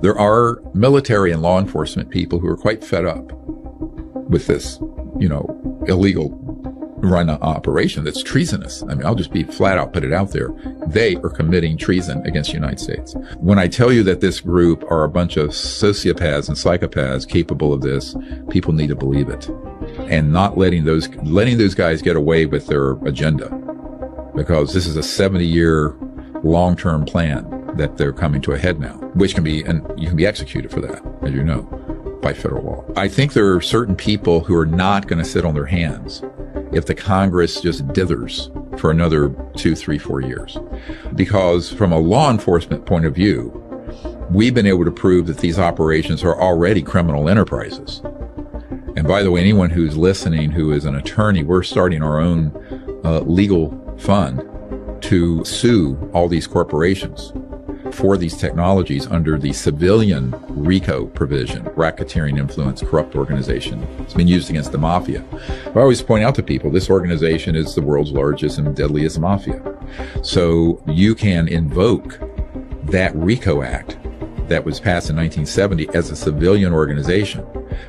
There are military and law enforcement people who are quite fed up with this, illegal run operation that's treasonous. I mean, I'll just be flat out put it out there. They are committing treason against the United States. When I tell you that this group are a bunch of sociopaths and psychopaths capable of this, people need to believe it. And not letting those guys get away with their agenda. Because this is a 70-year long-term plan that they're coming to a head now, which can be, and you can be executed for that, as you know, by federal law. I think there are certain people who are not going to sit on their hands if the Congress just dithers for another 2, 3, 4 years. Because from a law enforcement point of view, we've been able to prove that these operations are already criminal enterprises. And by the way, anyone who's listening who is an attorney, we're starting our own legal fund to sue all these corporations for these technologies under the civilian RICO provision, racketeering influence corrupt organization. It's been used against the mafia. I always point out to people, this organization is the world's largest and deadliest mafia. So you can invoke that RICO Act that was passed in 1970 as a civilian organization,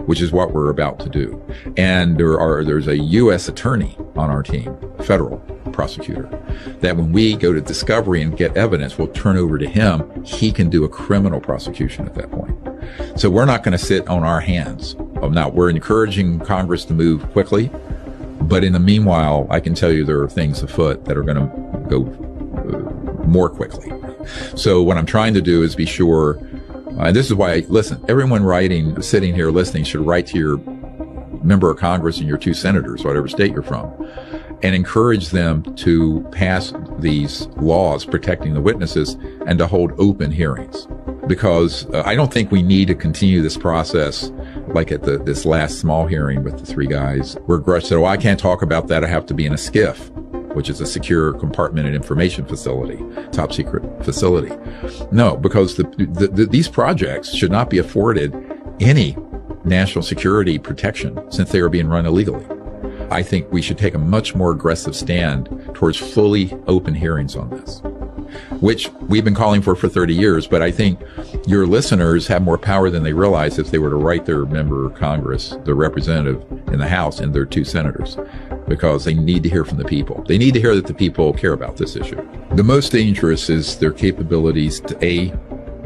which is what we're about to do. And there's a U.S. attorney on our team, federal prosecutor, that when we go to discovery and get evidence, we'll turn over to him. He can do a criminal prosecution at that point. So we're not going to sit on our hands. Now, we're encouraging Congress to move quickly, but in the meanwhile, I can tell you there are things afoot that are going to go more quickly. So what I'm trying to do is be sure, and this is why, listen, everyone sitting here listening should write to your member of Congress and your 2 senators, whatever state you're from, and encourage them to pass these laws protecting the witnesses and to hold open hearings. Because I don't think we need to continue this process like at this last small hearing with the 3 guys, where Grush said, I can't talk about that. I have to be in a SCIF, which is a secure compartmented information facility, top secret facility. No, because these projects should not be afforded any national security protection since they are being run illegally. I think we should take a much more aggressive stand towards fully open hearings on this, which we've been calling for 30 years. But I think your listeners have more power than they realize if they were to write their member of Congress, their representative in the House, and their 2 senators, because they need to hear from the people. They need to hear that the people care about this issue. The most dangerous is their capabilities to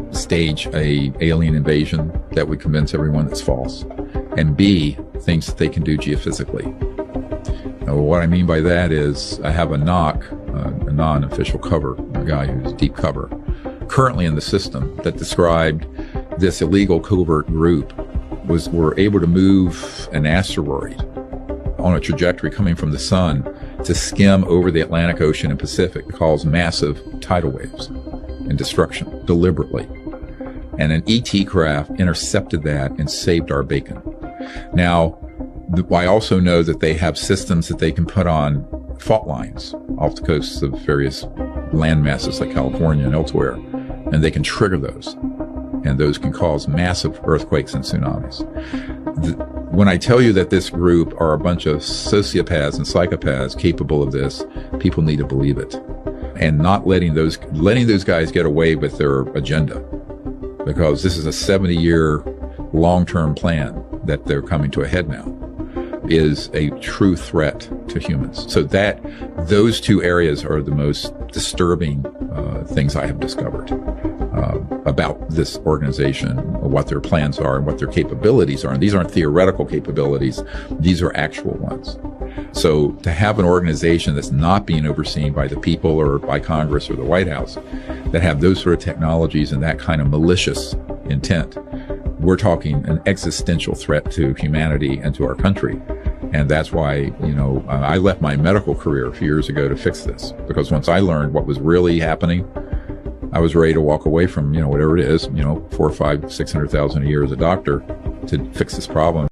stage a alien invasion that would convince everyone that's false, and B, things that they can do geophysically. Now, what I mean by that is I have a NOC, a non-official cover, a guy who's deep cover, currently in the system that described this illegal covert group were able to move an asteroid on a trajectory coming from the sun to skim over the Atlantic Ocean and Pacific, cause massive tidal waves and destruction deliberately. And an ET craft intercepted that and saved our bacon. Now, I also know that they have systems that they can put on fault lines off the coasts of various land masses like California and elsewhere, and they can trigger those. And those can cause massive earthquakes and tsunamis. When I tell you that this group are a bunch of sociopaths and psychopaths capable of this, people need to believe it. And not letting those guys get away with their agenda. Because this is a 70-year long-term plan that they're coming to a head now, is a true threat to humans. So those 2 areas are the most disturbing things I have discovered about this organization, what their plans are and what their capabilities are. And these aren't theoretical capabilities. These are actual ones. So to have an organization that's not being overseen by the people or by Congress or the White House that have those sort of technologies and that kind of malicious intent, we're talking an existential threat to humanity and to our country. And that's why, I left my medical career a few years ago to fix this, because once I learned what was really happening, I was ready to walk away from, whatever it is, 400,000, 500,000, 600,000 a year as a doctor to fix this problem.